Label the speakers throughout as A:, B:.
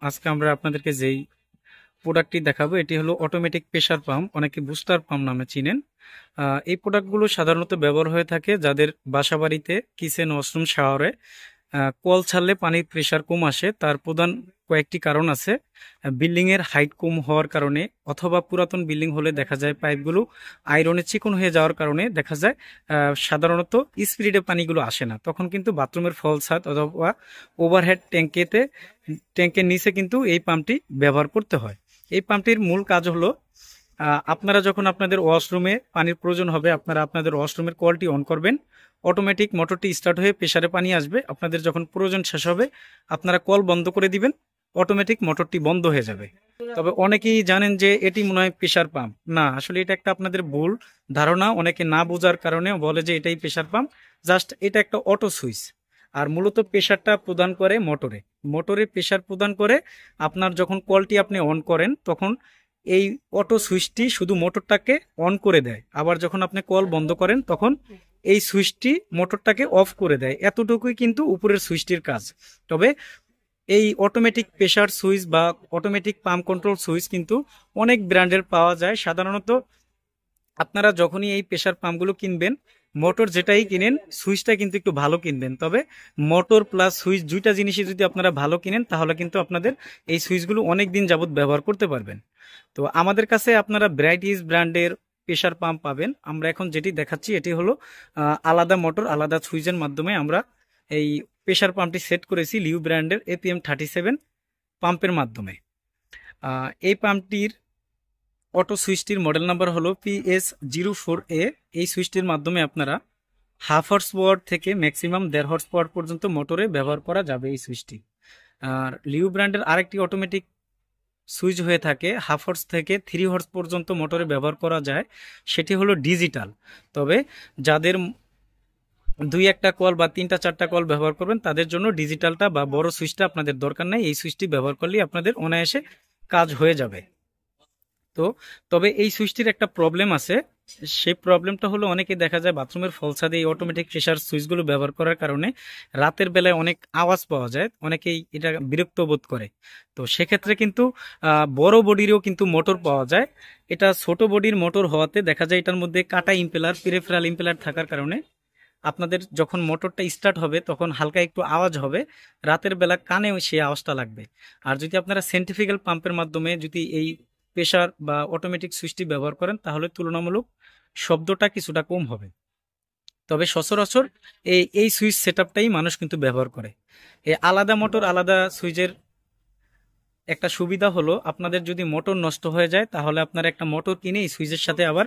A: আজকে আমরা আপনাদেরকে যেই প্রোডাক্টটি দেখাবো এটি হলো অটোমেটিক প্রেসার পাম্প, অনেকে বুস্টার পাম্প নামে চিনেন। এই প্রোডাক্টগুলো সাধারণত ব্যবহার হয়ে থাকে যাদের বাসাবাড়িতে কিচেন, ওয়াশরুম, শাওয়ারে কল ছাড়লে পানির প্রেসার কম আসে। তার প্রধান কয়েকটি কারণ আছে। বিল্ডিং এর হাইট কম হওয়ার কারণে, অথবা পুরাতন বিল্ডিং হলে দেখা যায় পাইপগুলো আয়রনে চিকন হয়ে যাওয়ার কারণে দেখা যায় সাধারণত স্পিডে পানিগুলো আসে না। তখন কিন্তু বাথরুমের ফল ছাদ অথবা ওভারহেড ট্যাঙ্কের নিচে কিন্তু এই পাম্পটি ব্যবহার করতে হয়। এই পাম্পটির মূল কাজ হলো আপনারা যখন আপনাদের ওয়াশরুমে পানির প্রয়োজন হবে, আপনারা আপনাদের ওয়াশরুমের কলটি অন করবেন, অটোমেটিক মোটরটি স্টার্ট হয়ে প্রেসারে পানি আসবে। আপনাদের যখন প্রয়োজন শেষ হবে আপনারা কল বন্ধ করে দিবেন, অটোমেটিক মোটরটি বন্ধ হয়ে যাবে। তবে অনেকেই জানেন যে এটি মনে হয় প্রেসার পাম্প। না, আসলে এটা একটা আপনাদের ভুল ধারণা। অনেকে না বোঝার কারণে বলে যে এটাই প্রেসার পাম্প। জাস্ট এটা একটা অটো সুইচ। আর মূলত প্রেসারটা প্রদান করে মোটরে প্রেসার প্রদান করে। আপনার যখন কলটি আপনি অন করেন তখন এই অটো সুইচটি শুধু মোটরটাকে অন করে দেয়, আবার যখন আপনি কল বন্ধ করেন তখন এই সুইচটি মোটরটাকে অফ করে দেয়। এতটুকুই কিন্তু উপরের সুইচটির কাজ। তবে এই অটোমেটিক প্রেসার সুইচ বা অটোমেটিক পাম্প কন্ট্রোল সুইচ কিন্তু অনেক ব্র্যান্ডের পাওয়া যায়। সাধারণত আপনারা যখনই এই প্রেসার পাম্পগুলো কিনবেন, মোটর যেটাই কিনেন সুইচটা কিন্তু একটু ভালো কিনবেন। তবে মোটর প্লাস সুইচ দুইটা জিনিসই যদি আপনারা ভালো কিনেন তাহলে কিন্তু আপনাদের এই সুইচগুলো অনেক দিন যাবত ব্যবহার করতে পারবেন। তো আমাদের কাছে আপনারা ভ্যারাইটিস ব্র্যান্ডের প্রেসার পাম্প পাবেন। আমরা এখন যেটি দেখাচ্ছি এটি হলো আলাদা মোটর, আলাদা সুইচের মাধ্যমে আমরা এই প্রেসার পাম্পটি সেট করেছি লিউ ব্র্যান্ডের APM 37 পাম্পের মাধ্যমে। এই পাম্পটির অটো সুইচটির মডেল নাম্বার হলো PS04A। এই সুইচটির মাধ্যমে আপনারা 1/2 হর্স পাওয়ার থেকে ম্যাক্সিমাম 1.5 হর্স পাওয়ার পর্যন্ত মোটরে ব্যবহার করা যাবে এই সুইচটি। আর লিউ ব্র্যান্ডের আরেকটি অটোমেটিক সুইচ হয়ে থাকে 1/2 হর্স থেকে 3 হর্স পর্যন্ত মোটরে ব্যবহার করা যায়, সেটি হলো ডিজিটাল। তবে যাদের 2-1টা কল বা 3-4টা কল ব্যবহার করবেন তাদের জন্য ডিজিটালটা বা বড় সুইচটা আপনাদের দরকার নেই। এই সুইচটি ব্যবহার করলেই আপনাদের অনায়াসে কাজ হয়ে যাবে। তো তবে এই সুইচটির একটা প্রবলেম আছে। সেই প্রবলেমটা হলো অনেকে দেখা যায় বাথরুমের ফল ছাদে এই অটোমেটিক প্রেসার সুইচগুলো ব্যবহার করার কারণে রাতের বেলায় অনেক আওয়াজ পাওয়া যায়, অনেকেই এটা বিরক্ত বোধ করে। তো সেক্ষেত্রে কিন্তু বড় বডিরও কিন্তু মোটর পাওয়া যায়। এটা ছোট বডির মোটর হওয়াতে দেখা যায় এটার মধ্যে কাটা ইম্পেলার, পেরিফেরাল ইম্পেলার থাকার কারণে আপনাদের যখন মোটরটা স্টার্ট হবে তখন হালকা একটু আওয়াজ হবে, রাতের বেলা কানেও সেই আওয়াজটা লাগবে। আর যদি আপনারা সেন্ট্রিফিউগাল পাম্পের মাধ্যমে যদি এই প্রেসার বা অটোমেটিক সুইচটি ব্যবহার করেন তাহলে তুলনামূলক শব্দটা কিছুটা কম হবে। তবে সচরাচর এই সুইচ সেটআপটাই মানুষ কিন্তু ব্যবহার করে। এই আলাদা মোটর আলাদা সুইচের একটা সুবিধা হলো আপনাদের যদি মোটর নষ্ট হয়ে যায় তাহলে আপনারা একটা মোটর কিনে এই সুইচের সাথে আবার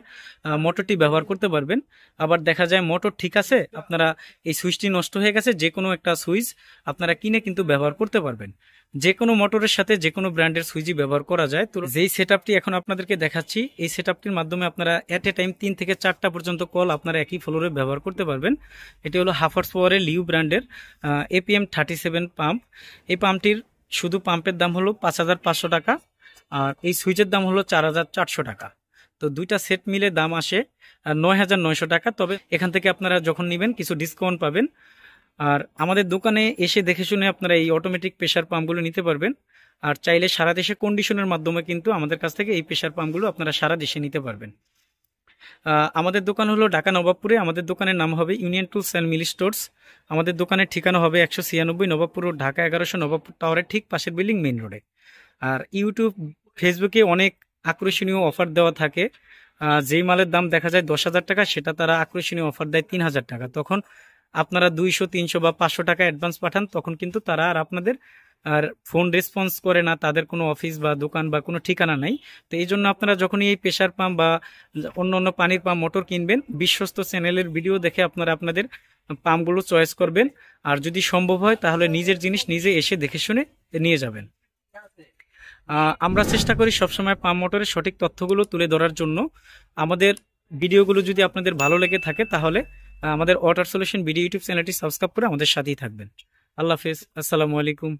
A: মোটরটি ব্যবহার করতে পারবেন। আবার দেখা যায় মোটর ঠিক আছে, আপনারা এই সুইচটি নষ্ট হয়ে গেছে, যে কোনো একটা সুইচ আপনারা কিনে কিন্তু ব্যবহার করতে পারবেন। যে কোনো মোটরের সাথে যে কোনো ব্র্যান্ডের সুইচই ব্যবহার করা যায়। তো যেই সেটআপটি এখন আপনাদেরকে দেখাচ্ছি এই সেটআপটির মাধ্যমে আপনারা এট এ টাইম 3 থেকে 4টা পর্যন্ত কল আপনারা একই ফ্লোরে ব্যবহার করতে পারবেন। এটি হলো 1/2 হর্স পাওয়ারের লিউ ব্র্যান্ডের APM 37 পাম্প। এই পাম্পটির শুধু পাম্পের দাম হলো 5,500 টাকা, আর এই সুইচের দাম হলো 4,400 টাকা। তো দুইটা সেট মিলে দাম আসে 9,900 টাকা। তবে এখান থেকে আপনারা যখন নেবেন কিছু ডিসকাউন্ট পাবেন। আর আমাদের দোকানে এসে দেখে শুনে আপনারা এই অটোমেটিক প্রেসার পাম্পগুলো নিতে পারবেন। আর চাইলে সারা দেশে কন্ডিশনের মাধ্যমে কিন্তু আমাদের কাছ থেকে এই প্রেসার পাম্পগুলো আপনারা সারা দেশে নিতে পারবেন। আমাদের দোকান হলো ঢাকা নবাবপুরে। আমাদের দোকানের নাম হবে union tools and mill stores. আমাদের দোকানের ঠিকানা হবে 196 নবাবপুর রোড, ঢাকা 1100, নবাবপুর টাওয়ারের ঠিক পাশের বিল্ডিং, মেইন রোডে। আর ইউটিউব, ফেসবুকে অনেক আকর্ষণীয় অফার দেওয়া থাকে। যেই মালের দাম দেখা যায় 10,000 টাকা সেটা তারা আকর্ষণীয় অফার দেয় 3,000 টাকা। তখন আপনারা 200, 300 বা 500 টাকা অ্যাডভান্স পাঠান, তখন কিন্তু তারা আর আপনাদের আর ফোন রেসপন্স করে না, তাদের কোনো অফিস বা দোকান বা কোনো ঠিকানা নাই। তো এই জন্য আপনারা যখনই এই প্রেসার পাম্প বা অন্য অন্য পানির পাম্প মোটর কিনবেন বিশ্বস্ত চ্যানেলের ভিডিও দেখে আপনারা আপনাদের পাম্পগুলো চয়েস করবেন। আর যদি সম্ভব হয় তাহলে নিজের জিনিস নিজে এসে দেখে শুনে নিয়ে যাবেন। আমরা চেষ্টা করি সবসময় পাম্প মোটরের সঠিক তথ্যগুলো তুলে ধরার জন্য। আমাদের ভিডিওগুলো যদি আপনাদের ভালো লেগে থাকে তাহলে আমাদের ওয়াটার সলিউশন ভিডিও ইউটিউব চ্যানেলটি সাবস্ক্রাইব করে আমাদের সাথেই থাকবেন। আল্লাহ হাফেজ, আসসালামু আলাইকুম।